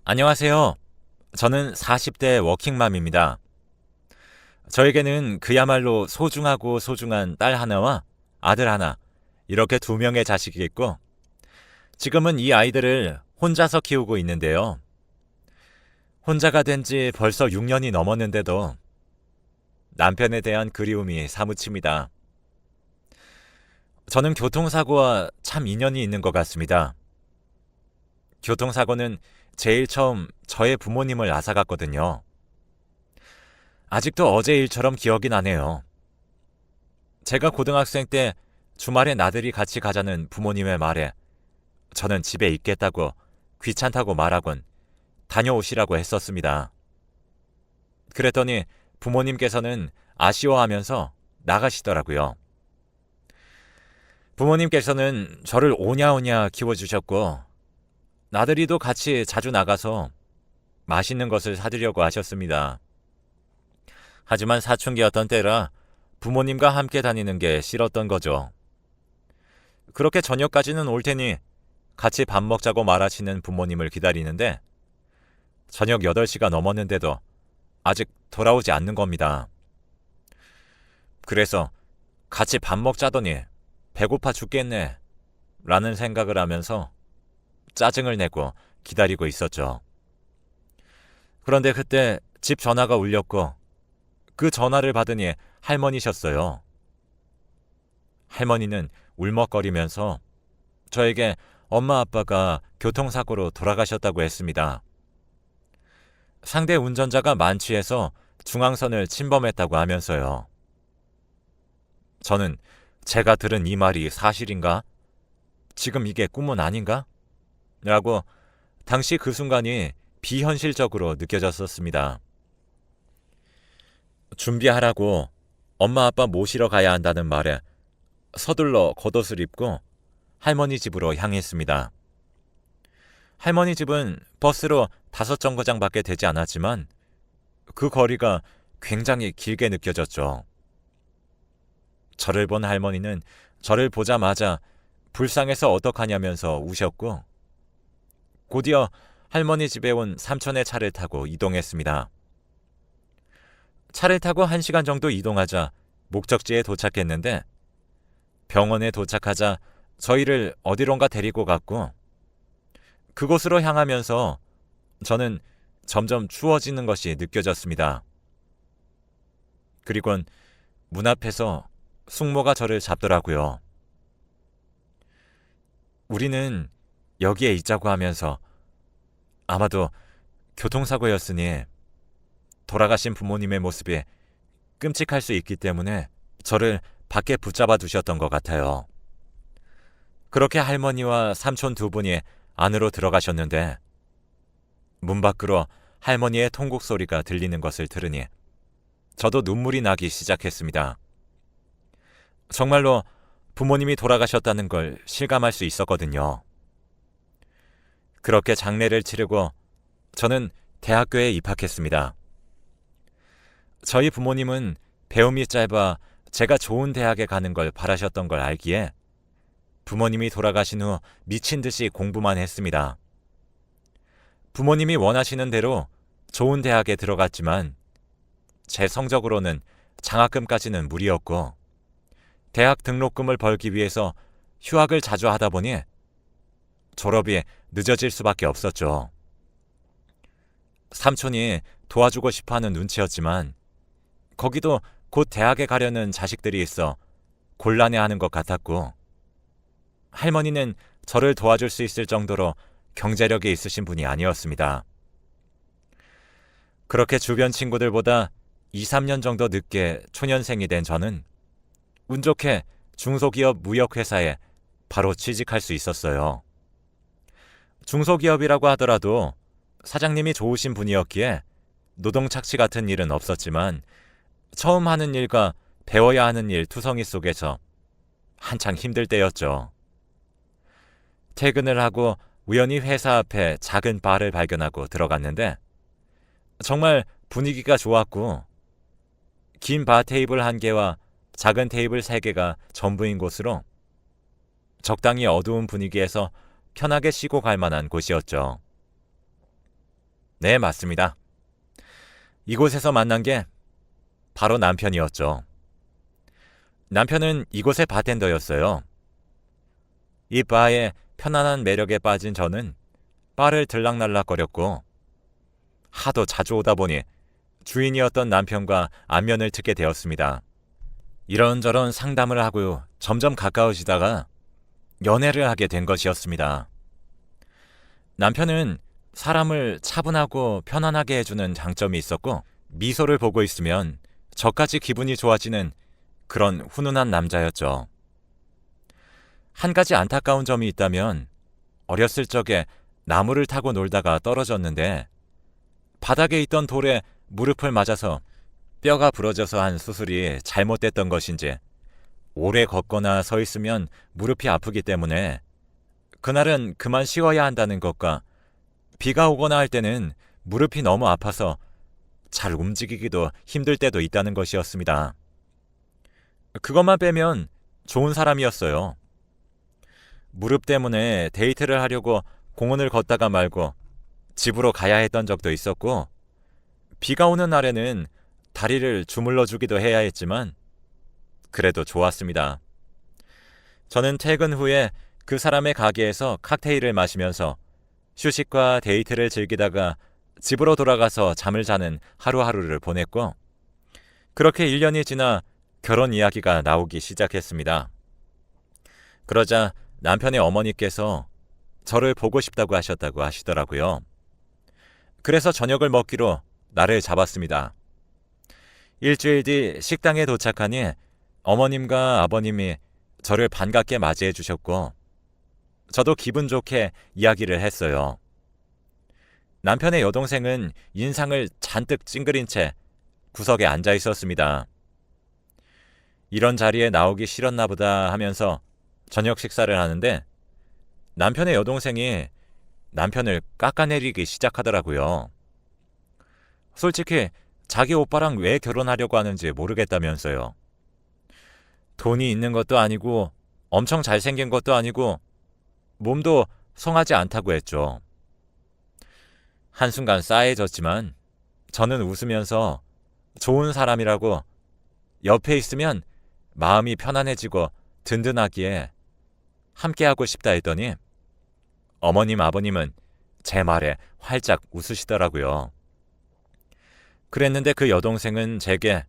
안녕하세요. 저는 40대 워킹맘입니다. 저에게는 그야말로 소중하고 소중한 딸 하나와 아들 하나, 이렇게 두 명의 자식이 있고, 지금은 이 아이들을 혼자서 키우고 있는데요. 혼자가 된 지 벌써 6년이 넘었는데도 남편에 대한 그리움이 사무칩니다. 저는 교통사고와 참 인연이 있는 것 같습니다. 교통사고는 제일 처음 저의 부모님을 앗아갔거든요. 아직도 어제 일처럼 기억이 나네요. 제가 고등학생 때 주말에 나들이 같이 가자는 부모님의 말에 저는 집에 있겠다고 귀찮다고 말하곤 다녀오시라고 했었습니다. 그랬더니 부모님께서는 아쉬워하면서 나가시더라고요. 부모님께서는 저를 오냐오냐 키워주셨고, 나들이도 같이 자주 나가서 맛있는 것을 사드려고 하셨습니다. 하지만 사춘기였던 때라 부모님과 함께 다니는 게 싫었던 거죠. 그렇게 저녁까지는 올 테니 같이 밥 먹자고 말하시는 부모님을 기다리는데 저녁 8시가 넘었는데도 아직 돌아오지 않는 겁니다. 그래서 같이 밥 먹자더니 배고파 죽겠네 라는 생각을 하면서 짜증을 내고 기다리고 있었죠. 그런데 그때 집 전화가 울렸고 그 전화를 받으니 할머니셨어요. 할머니는 울먹거리면서 저에게 엄마 아빠가 교통사고로 돌아가셨다고 했습니다. 상대 운전자가 만취해서 중앙선을 침범했다고 하면서요. 저는 제가 들은 이 말이 사실인가? 지금 이게 꿈은 아닌가? 라고 당시 그 순간이 비현실적으로 느껴졌었습니다. 준비하라고 엄마 아빠 모시러 가야 한다는 말에 서둘러 겉옷을 입고 할머니 집으로 향했습니다. 할머니 집은 버스로 5정거장밖에 되지 않았지만 그 거리가 굉장히 길게 느껴졌죠. 저를 본 할머니는 저를 보자마자 불쌍해서 어떡하냐면서 우셨고, 곧이어 할머니 집에 온 삼촌의 차를 타고 이동했습니다. 차를 타고 1시간 정도 이동하자 목적지에 도착했는데, 병원에 도착하자 저희를 어디론가 데리고 갔고, 그곳으로 향하면서 저는 점점 추워지는 것이 느껴졌습니다. 그리곤 문 앞에서 숙모가 저를 잡더라고요. 우리는 여기에 있자고 하면서 아마도 교통사고였으니 돌아가신 부모님의 모습이 끔찍할 수 있기 때문에 저를 밖에 붙잡아 두셨던 것 같아요. 그렇게 할머니와 삼촌 두 분이 안으로 들어가셨는데 문 밖으로 할머니의 통곡 소리가 들리는 것을 들으니 저도 눈물이 나기 시작했습니다. 정말로 부모님이 돌아가셨다는 걸 실감할 수 있었거든요. 그렇게 장례를 치르고 저는 대학교에 입학했습니다. 저희 부모님은 배움이 짧아 제가 좋은 대학에 가는 걸 바라셨던 걸 알기에 부모님이 돌아가신 후 미친 듯이 공부만 했습니다. 부모님이 원하시는 대로 좋은 대학에 들어갔지만 제 성적으로는 장학금까지는 무리였고 대학 등록금을 벌기 위해서 휴학을 자주 하다 보니 졸업이 늦어질 수밖에 없었죠. 삼촌이 도와주고 싶어하는 눈치였지만 거기도 곧 대학에 가려는 자식들이 있어 곤란해하는 것 같았고, 할머니는 저를 도와줄 수 있을 정도로 경제력이 있으신 분이 아니었습니다. 그렇게 주변 친구들보다 2, 3년 정도 늦게 초년생이 된 저는 운 좋게 중소기업 무역회사에 바로 취직할 수 있었어요. 중소기업이라고 하더라도 사장님이 좋으신 분이었기에 노동착취 같은 일은 없었지만 처음 하는 일과 배워야 하는 일 투성이 속에서 한창 힘들 때였죠. 퇴근을 하고 우연히 회사 앞에 작은 바를 발견하고 들어갔는데 정말 분위기가 좋았고, 긴 바 테이블 1개와 작은 테이블 3개가 전부인 곳으로 적당히 어두운 분위기에서 편하게 쉬고 갈 만한 곳이었죠. 네, 맞습니다. 이곳에서 만난 게 바로 남편이었죠. 남편은 이곳의 바텐더였어요. 이 바의 편안한 매력에 빠진 저는 바를 들락날락거렸고 하도 자주 오다 보니 주인이었던 남편과 안면을 트게 되었습니다. 이런저런 상담을 하고 점점 가까워지다가 연애를 하게 된 것이었습니다. 남편은 사람을 차분하고 편안하게 해주는 장점이 있었고 미소를 보고 있으면 저까지 기분이 좋아지는 그런 훈훈한 남자였죠. 한 가지 안타까운 점이 있다면 어렸을 적에 나무를 타고 놀다가 떨어졌는데 바닥에 있던 돌에 무릎을 맞아서 뼈가 부러져서 한 수술이 잘못됐던 것인지 오래 걷거나 서 있으면 무릎이 아프기 때문에 그날은 그만 쉬어야 한다는 것과 비가 오거나 할 때는 무릎이 너무 아파서 잘 움직이기도 힘들 때도 있다는 것이었습니다. 그것만 빼면 좋은 사람이었어요. 무릎 때문에 데이트를 하려고 공원을 걷다가 말고 집으로 가야 했던 적도 있었고 비가 오는 날에는 다리를 주물러 주기도 해야 했지만 그래도 좋았습니다. 저는 퇴근 후에 그 사람의 가게에서 칵테일을 마시면서 휴식과 데이트를 즐기다가 집으로 돌아가서 잠을 자는 하루하루를 보냈고 그렇게 1년이 지나 결혼 이야기가 나오기 시작했습니다. 그러자 남편의 어머니께서 저를 보고 싶다고 하셨다고 하시더라고요. 그래서 저녁을 먹기로 날을 잡았습니다. 일주일 뒤 식당에 도착하니 어머님과 아버님이 저를 반갑게 맞이해 주셨고 저도 기분 좋게 이야기를 했어요. 남편의 여동생은 인상을 잔뜩 찡그린 채 구석에 앉아 있었습니다. 이런 자리에 나오기 싫었나 보다 하면서 저녁 식사를 하는데 남편의 여동생이 남편을 깎아내리기 시작하더라고요. 솔직히 자기 오빠랑 왜 결혼하려고 하는지 모르겠다면서요. 돈이 있는 것도 아니고 엄청 잘생긴 것도 아니고 몸도 성하지 않다고 했죠. 한순간 싸해졌지만 저는 웃으면서 좋은 사람이라고 옆에 있으면 마음이 편안해지고 든든하기에 함께하고 싶다 했더니 어머님 아버님은 제 말에 활짝 웃으시더라고요. 그랬는데 그 여동생은 제게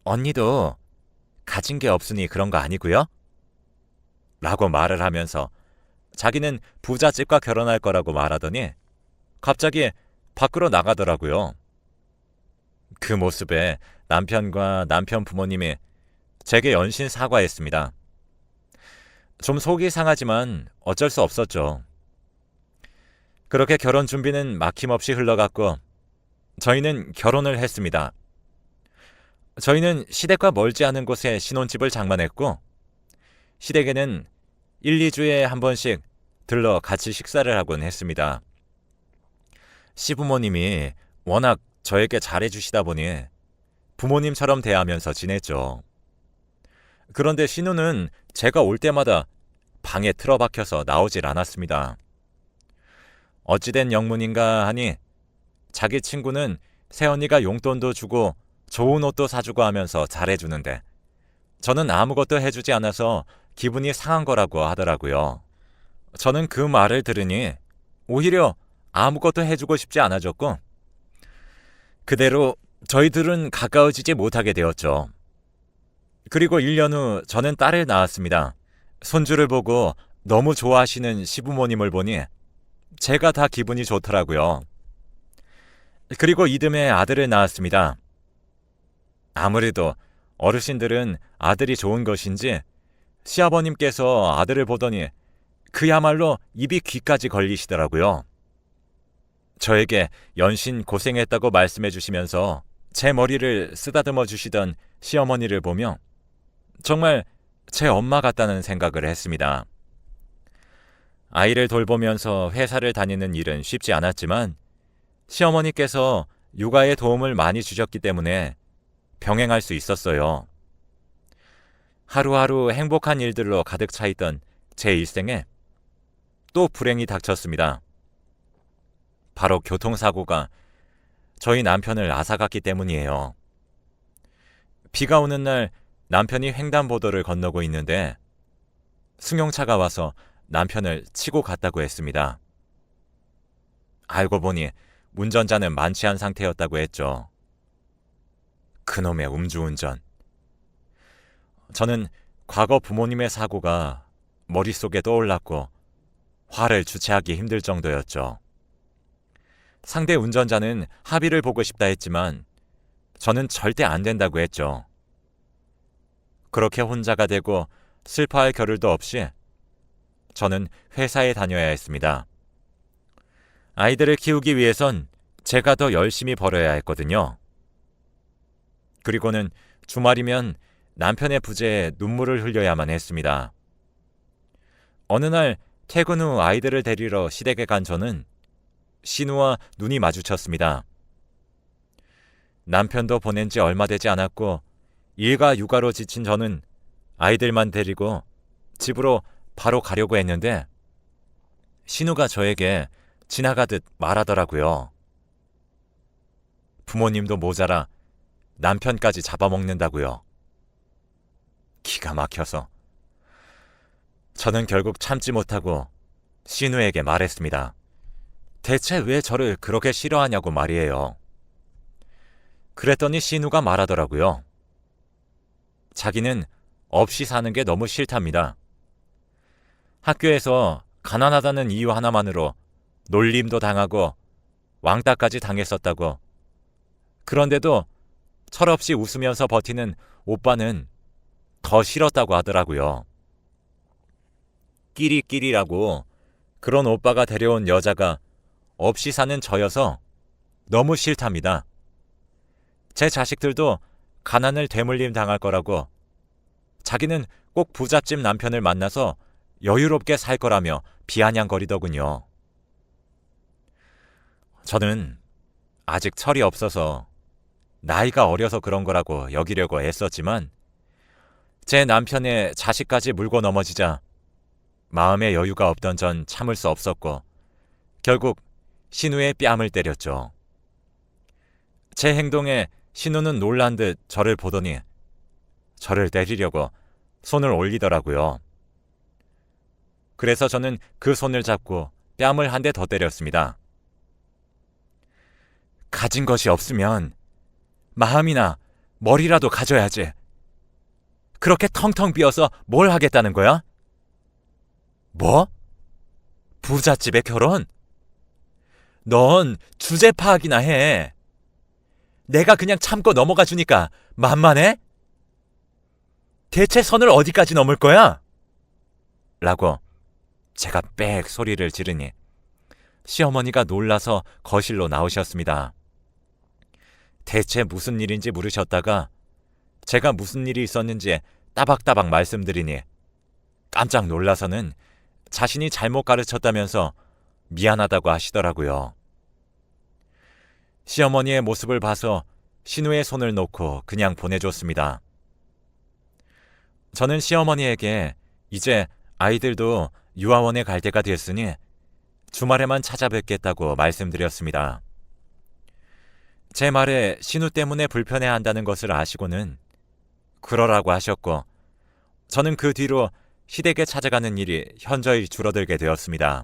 언니도 가진 게 없으니 그런 거 아니고요? 라고 말을 하면서 자기는 부잣집과 결혼할 거라고 말하더니 갑자기 밖으로 나가더라고요. 그 모습에 남편과 남편 부모님이 제게 연신 사과했습니다. 좀 속이 상하지만 어쩔 수 없었죠. 그렇게 결혼 준비는 막힘없이 흘러갔고 저희는 결혼을 했습니다. 저희는 시댁과 멀지 않은 곳에 신혼집을 장만했고 시댁에는 1, 2주에 한 번씩 들러 같이 식사를 하곤 했습니다. 시부모님이 워낙 저에게 잘해주시다 보니 부모님처럼 대하면서 지냈죠. 그런데 신우는 제가 올 때마다 방에 틀어박혀서 나오질 않았습니다. 어찌된 영문인가 하니 자기 친구는 새언니가 용돈도 주고 좋은 옷도 사주고 하면서 잘해주는데 저는 아무것도 해주지 않아서 기분이 상한 거라고 하더라고요. 저는 그 말을 들으니 오히려 아무것도 해주고 싶지 않아졌고 그대로 저희들은 가까워지지 못하게 되었죠. 그리고 1년 후 저는 딸을 낳았습니다. 손주를 보고 너무 좋아하시는 시부모님을 보니 제가 다 기분이 좋더라고요. 그리고 이듬해 아들을 낳았습니다. 아무래도 어르신들은 아들이 좋은 것인지 시아버님께서 아들을 보더니 그야말로 입이 귀까지 걸리시더라고요. 저에게 연신 고생했다고 말씀해 주시면서 제 머리를 쓰다듬어 주시던 시어머니를 보며 정말 제 엄마 같다는 생각을 했습니다. 아이를 돌보면서 회사를 다니는 일은 쉽지 않았지만 시어머니께서 육아에 도움을 많이 주셨기 때문에 병행할 수 있었어요. 하루하루 행복한 일들로 가득 차 있던 제 일생에 또 불행이 닥쳤습니다. 바로 교통사고가 저희 남편을 앗아갔기 때문이에요. 비가 오는 날 남편이 횡단보도를 건너고 있는데 승용차가 와서 남편을 치고 갔다고 했습니다. 알고 보니 운전자는 만취한 상태였다고 했죠. 그놈의 음주운전. 저는 과거 부모님의 사고가 머릿속에 떠올랐고 화를 주체하기 힘들 정도였죠. 상대 운전자는 합의를 보고 싶다 했지만 저는 절대 안 된다고 했죠. 그렇게 혼자가 되고 슬퍼할 겨를도 없이 저는 회사에 다녀야 했습니다. 아이들을 키우기 위해선 제가 더 열심히 벌어야 했거든요. 그리고는 주말이면 남편의 부재에 눈물을 흘려야만 했습니다. 어느 날 퇴근 후 아이들을 데리러 시댁에 간 저는 신우와 눈이 마주쳤습니다. 남편도 보낸 지 얼마 되지 않았고 일과 육아로 지친 저는 아이들만 데리고 집으로 바로 가려고 했는데 신우가 저에게 지나가듯 말하더라고요. 부모님도 모자라 남편까지 잡아먹는다고요. 기가 막혀서 저는 결국 참지 못하고 신우에게 말했습니다. 대체 왜 저를 그렇게 싫어하냐고 말이에요. 그랬더니 신우가 말하더라고요. 자기는 없이 사는 게 너무 싫답니다. 학교에서 가난하다는 이유 하나만으로 놀림도 당하고 왕따까지 당했었다고. 그런데도 철없이 웃으면서 버티는 오빠는 더 싫었다고 하더라고요. 끼리끼리라고 그런 오빠가 데려온 여자가 없이 사는 저여서 너무 싫답니다. 제 자식들도 가난을 되물림 당할 거라고 자기는 꼭 부잣집 남편을 만나서 여유롭게 살 거라며 비아냥거리더군요. 저는 아직 철이 없어서 나이가 어려서 그런 거라고 여기려고 애썼지만 제 남편의 자식까지 물고 넘어지자 마음의 여유가 없던 전 참을 수 없었고 결국 신우의 뺨을 때렸죠. 제 행동에 신우는 놀란 듯 저를 보더니 저를 때리려고 손을 올리더라고요. 그래서 저는 그 손을 잡고 뺨을 한 대 더 때렸습니다. 가진 것이 없으면 마음이나 머리라도 가져야지. 그렇게 텅텅 비어서 뭘 하겠다는 거야? 뭐? 부잣집에 결혼? 넌 주제 파악이나 해. 내가 그냥 참고 넘어가 주니까 만만해? 대체 선을 어디까지 넘을 거야? 라고 제가 빽 소리를 지르니 시어머니가 놀라서 거실로 나오셨습니다. 대체 무슨 일인지 물으셨다가 제가 무슨 일이 있었는지 따박따박 말씀드리니 깜짝 놀라서는 자신이 잘못 가르쳤다면서 미안하다고 하시더라고요. 시어머니의 모습을 봐서 신우의 손을 놓고 그냥 보내줬습니다. 저는 시어머니에게 이제 아이들도 유아원에 갈 때가 됐으니 주말에만 찾아뵙겠다고 말씀드렸습니다. 제 말에 신우 때문에 불편해한다는 것을 아시고는 그러라고 하셨고 저는 그 뒤로 시댁에 찾아가는 일이 현저히 줄어들게 되었습니다.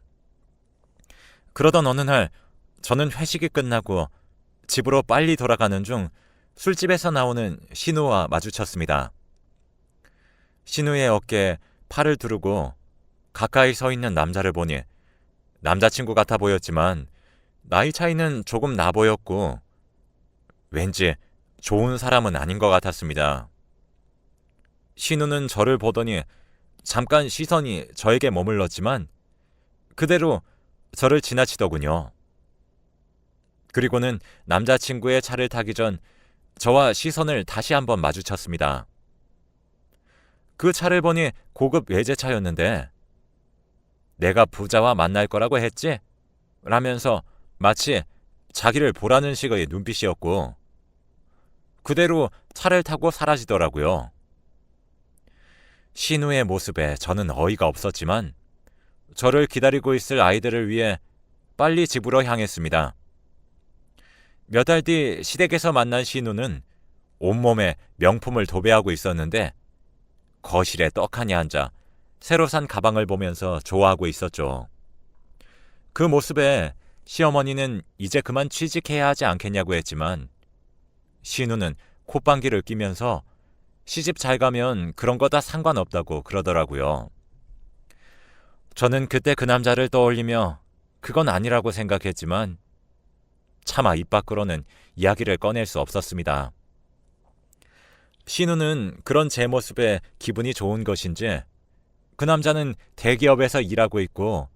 그러던 어느 날 저는 회식이 끝나고 집으로 빨리 돌아가는 중 술집에서 나오는 신우와 마주쳤습니다. 신우의 어깨에 팔을 두르고 가까이 서 있는 남자를 보니 남자친구 같아 보였지만 나이 차이는 조금 나 보였고 왠지 좋은 사람은 아닌 것 같았습니다. 신우는 저를 보더니 잠깐 시선이 저에게 머물렀지만 그대로 저를 지나치더군요. 그리고는 남자친구의 차를 타기 전 저와 시선을 다시 한번 마주쳤습니다. 그 차를 보니 고급 외제차였는데 내가 부자와 만날 거라고 했지? 라면서 마치 자기를 보라는 식의 눈빛이었고 그대로 차를 타고 사라지더라고요. 신우의 모습에 저는 어이가 없었지만 저를 기다리고 있을 아이들을 위해 빨리 집으로 향했습니다. 몇 달 뒤 시댁에서 만난 신우는 온몸에 명품을 도배하고 있었는데 거실에 떡하니 앉아 새로 산 가방을 보면서 좋아하고 있었죠. 그 모습에 시어머니는 이제 그만 취직해야 하지 않겠냐고 했지만 신우는 콧방귀를 뀌면서 시집 잘 가면 그런 거 다 상관없다고 그러더라고요. 저는 그때 그 남자를 떠올리며 그건 아니라고 생각했지만 차마 입 밖으로는 이야기를 꺼낼 수 없었습니다. 신우는 그런 제 모습에 기분이 좋은 것인지 그 남자는 대기업에서 일하고 있고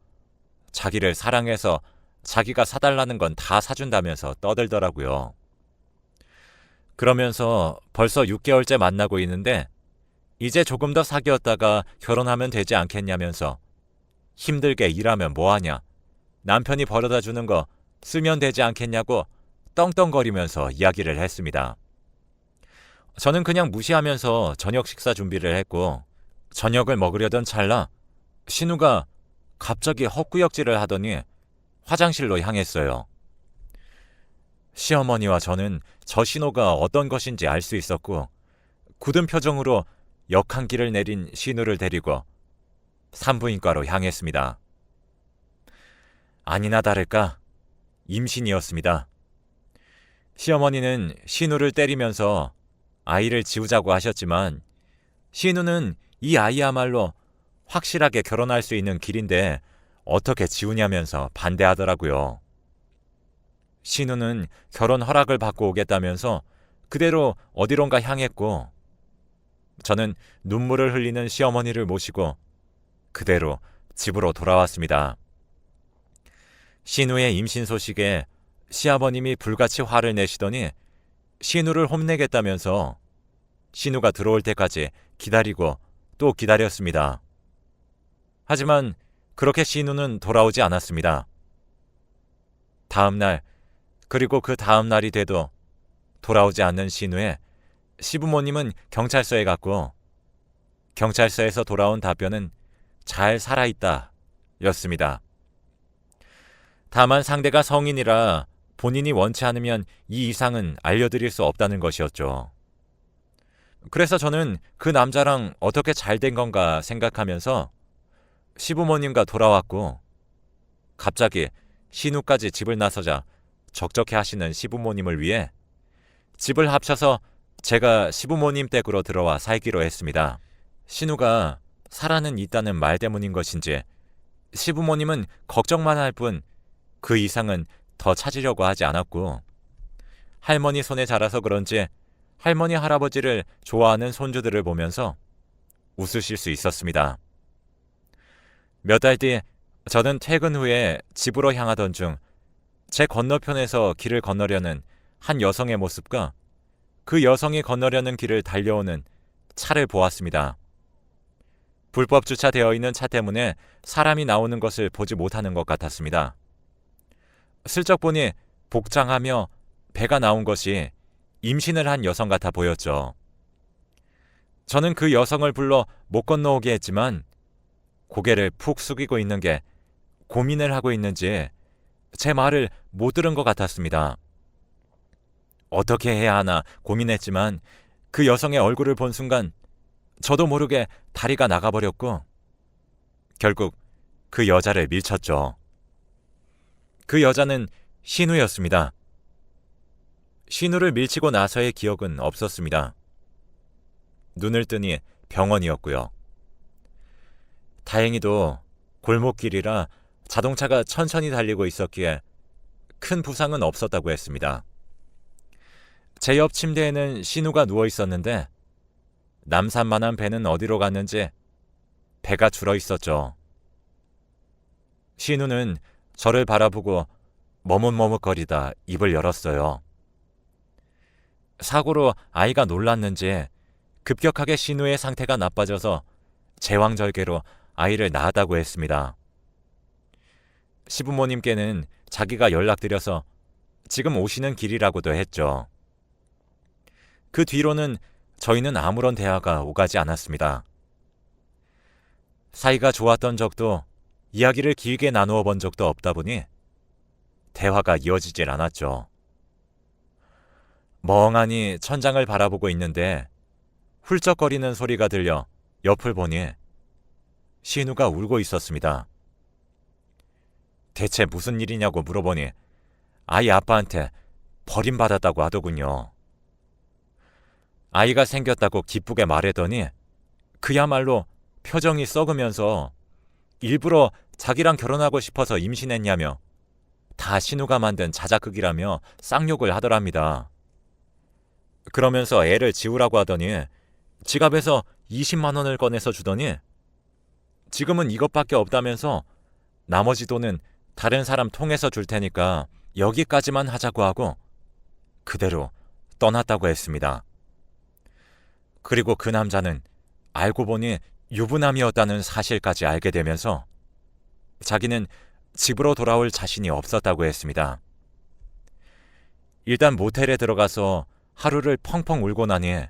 자기를 사랑해서 자기가 사달라는 건 다 사준다면서 떠들더라고요. 그러면서 벌써 6개월째 만나고 있는데 이제 조금 더 사귀었다가 결혼하면 되지 않겠냐면서 힘들게 일하면 뭐하냐, 남편이 벌어다 주는 거 쓰면 되지 않겠냐고 떵떵거리면서 이야기를 했습니다. 저는 그냥 무시하면서 저녁 식사 준비를 했고 저녁을 먹으려던 찰나 신우가 갑자기 헛구역질을 하더니 화장실로 향했어요. 시어머니와 저는 저 신호가 어떤 것인지 알 수 있었고 굳은 표정으로 역한기를 내린 신우를 데리고 산부인과로 향했습니다. 아니나 다를까 임신이었습니다. 시어머니는 신우를 때리면서 아이를 지우자고 하셨지만 신우는 이 아이야말로 확실하게 결혼할 수 있는 길인데 어떻게 지우냐면서 반대하더라고요. 신우는 결혼 허락을 받고 오겠다면서 그대로 어디론가 향했고 저는 눈물을 흘리는 시어머니를 모시고 그대로 집으로 돌아왔습니다. 신우의 임신 소식에 시아버님이 불같이 화를 내시더니 신우를 혼내겠다면서 신우가 들어올 때까지 기다리고 또 기다렸습니다. 하지만 그렇게 신우는 돌아오지 않았습니다. 다음 날 그리고 그 다음 날이 돼도 돌아오지 않는 신우에 시부모님은 경찰서에 갔고 경찰서에서 돌아온 답변은 잘 살아있다 였습니다. 다만 상대가 성인이라 본인이 원치 않으면 이 이상은 알려드릴 수 없다는 것이었죠. 그래서 저는 그 남자랑 어떻게 잘 된 건가 생각하면서 시부모님과 돌아왔고 갑자기 신우까지 집을 나서자 적적해 하시는 시부모님을 위해 집을 합쳐서 제가 시부모님 댁으로 들어와 살기로 했습니다. 신우가 살아는 있다는 말 때문인 것인지 시부모님은 걱정만 할 뿐 그 이상은 더 찾으려고 하지 않았고 할머니 손에 자라서 그런지 할머니 할아버지를 좋아하는 손주들을 보면서 웃으실 수 있었습니다. 몇 달 뒤 저는 퇴근 후에 집으로 향하던 중 제 건너편에서 길을 건너려는 한 여성의 모습과 그 여성이 건너려는 길을 달려오는 차를 보았습니다. 불법 주차되어 있는 차 때문에 사람이 나오는 것을 보지 못하는 것 같았습니다. 슬쩍 보니 복장하며 배가 나온 것이 임신을 한 여성 같아 보였죠. 저는 그 여성을 불러 못 건너오게 했지만 고개를 푹 숙이고 있는 게 고민을 하고 있는지 제 말을 못 들은 것 같았습니다. 어떻게 해야 하나 고민했지만 그 여성의 얼굴을 본 순간 저도 모르게 다리가 나가버렸고 결국 그 여자를 밀쳤죠. 그 여자는 신우였습니다. 신우를 밀치고 나서의 기억은 없었습니다. 눈을 뜨니 병원이었고요. 다행히도 골목길이라 자동차가 천천히 달리고 있었기에 큰 부상은 없었다고 했습니다. 제 옆 침대에는 신우가 누워 있었는데 남산만한 배는 어디로 갔는지 배가 줄어 있었죠. 신우는 저를 바라보고 머뭇머뭇거리다 입을 열었어요. 사고로 아이가 놀랐는지 급격하게 신우의 상태가 나빠져서 제왕절개로 아이를 낳았다고 했습니다. 시부모님께는 자기가 연락드려서 지금 오시는 길이라고도 했죠. 그 뒤로는 저희는 아무런 대화가 오가지 않았습니다. 사이가 좋았던 적도 이야기를 길게 나누어 본 적도 없다 보니 대화가 이어지질 않았죠. 멍하니 천장을 바라보고 있는데 훌쩍거리는 소리가 들려 옆을 보니 신우가 울고 있었습니다. 대체 무슨 일이냐고 물어보니 아이 아빠한테 버림받았다고 하더군요. 아이가 생겼다고 기쁘게 말하더니 그야말로 표정이 썩으면서 일부러 자기랑 결혼하고 싶어서 임신했냐며 다 신우가 만든 자작극이라며 쌍욕을 하더랍니다. 그러면서 애를 지우라고 하더니 지갑에서 20만 원을 꺼내서 주더니 지금은 이것밖에 없다면서 나머지 돈은 다른 사람 통해서 줄 테니까 여기까지만 하자고 하고 그대로 떠났다고 했습니다. 그리고 그 남자는 알고 보니 유부남이었다는 사실까지 알게 되면서 자기는 집으로 돌아올 자신이 없었다고 했습니다. 일단 모텔에 들어가서 하루를 펑펑 울고 나니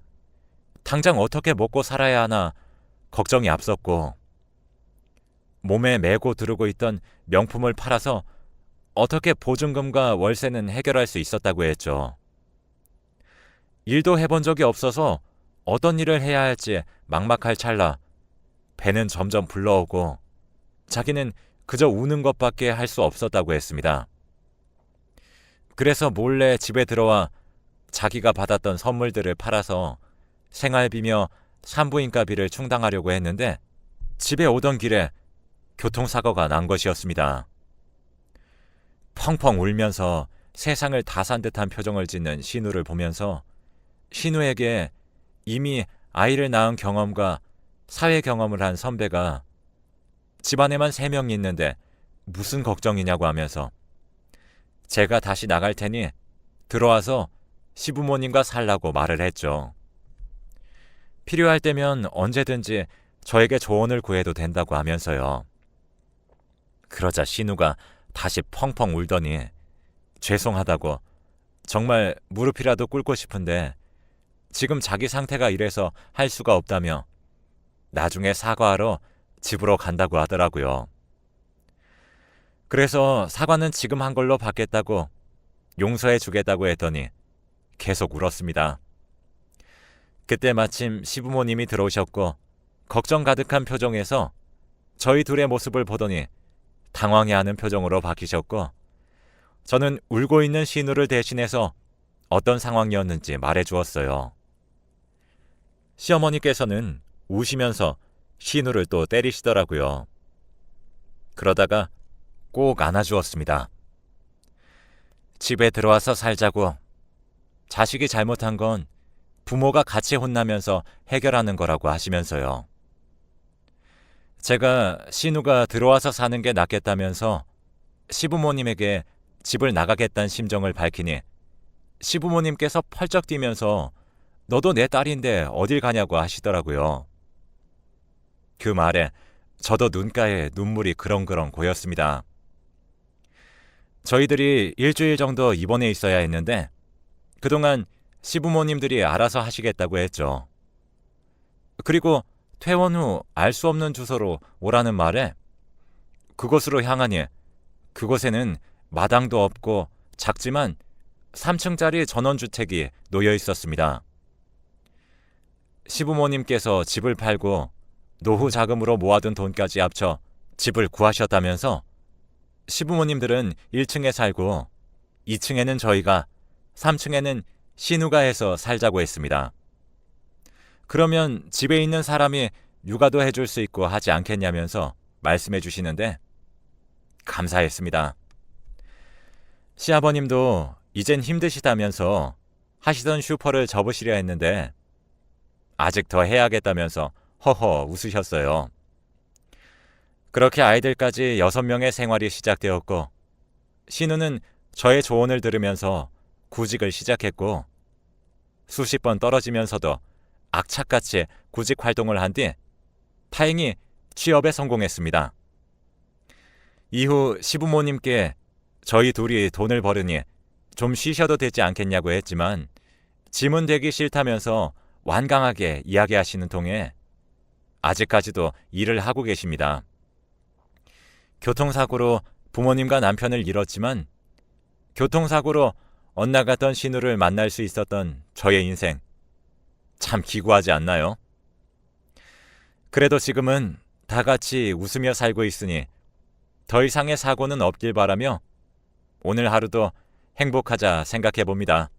당장 어떻게 먹고 살아야 하나 걱정이 앞섰고 몸에 메고 두르고 있던 명품을 팔아서 어떻게 보증금과 월세는 해결할 수 있었다고 했죠. 일도 해본 적이 없어서 어떤 일을 해야 할지 막막할 찰나 배는 점점 불러오고 자기는 그저 우는 것밖에 할 수 없었다고 했습니다. 그래서 몰래 집에 들어와 자기가 받았던 선물들을 팔아서 생활비며 산부인과비를 충당하려고 했는데 집에 오던 길에 교통사고가 난 것이었습니다. 펑펑 울면서 세상을 다 산 듯한 표정을 짓는 신우를 보면서 신우에게 이미 아이를 낳은 경험과 사회 경험을 한 선배가 집안에만 3명이 있는데 무슨 걱정이냐고 하면서 제가 다시 나갈 테니 들어와서 시부모님과 살라고 말을 했죠. 필요할 때면 언제든지 저에게 조언을 구해도 된다고 하면서요. 그러자 신우가 다시 펑펑 울더니 죄송하다고 정말 무릎이라도 꿇고 싶은데 지금 자기 상태가 이래서 할 수가 없다며 나중에 사과하러 집으로 간다고 하더라고요. 그래서 사과는 지금 한 걸로 받겠다고 용서해 주겠다고 했더니 계속 울었습니다. 그때 마침 시부모님이 들어오셨고 걱정 가득한 표정에서 저희 둘의 모습을 보더니 당황해하는 표정으로 바뀌셨고 저는 울고 있는 신우를 대신해서 어떤 상황이었는지 말해 주었어요. 시어머니께서는 우시면서 신우를 또 때리시더라고요. 그러다가 꼭 안아주었습니다. 집에 들어와서 살자고. 자식이 잘못한 건 부모가 같이 혼나면서 해결하는 거라고 하시면서요. 제가 신우가 들어와서 사는 게 낫겠다면서 시부모님에게 집을 나가겠다는 심정을 밝히니 시부모님께서 펄쩍 뛰면서 너도 내 딸인데 어딜 가냐고 하시더라고요. 그 말에 저도 눈가에 눈물이 그렁그렁 고였습니다. 저희들이 일주일 정도 입원해 있어야 했는데 그동안 시부모님들이 알아서 하시겠다고 했죠. 그리고 퇴원 후 알 수 없는 주소로 오라는 말에 그곳으로 향하니 그곳에는 마당도 없고 작지만 3층짜리 전원주택이 놓여 있었습니다. 시부모님께서 집을 팔고 노후 자금으로 모아둔 돈까지 합쳐 집을 구하셨다면서 시부모님들은 1층에 살고 2층에는 저희가 3층에는 신우가 해서 살자고 했습니다. 그러면 집에 있는 사람이 육아도 해줄 수 있고 하지 않겠냐면서 말씀해 주시는데 감사했습니다. 시아버님도 이젠 힘드시다면서 하시던 슈퍼를 접으시려 했는데 아직 더 해야겠다면서 허허 웃으셨어요. 그렇게 아이들까지 6명의 생활이 시작되었고 신우는 저의 조언을 들으면서 구직을 시작했고 수십 번 떨어지면서도 악착같이 구직 활동을 한 뒤 다행히 취업에 성공했습니다. 이후 시부모님께 저희 둘이 돈을 벌으니 좀 쉬셔도 되지 않겠냐고 했지만 짐은 되기 싫다면서 완강하게 이야기하시는 통에 아직까지도 일을 하고 계십니다. 교통사고로 부모님과 남편을 잃었지만 교통사고로 엇나갔던 신우를 만날 수 있었던 저의 인생. 참 기구하지 않나요? 그래도 지금은 다 같이 웃으며 살고 있으니 더 이상의 사고는 없길 바라며 오늘 하루도 행복하자 생각해 봅니다.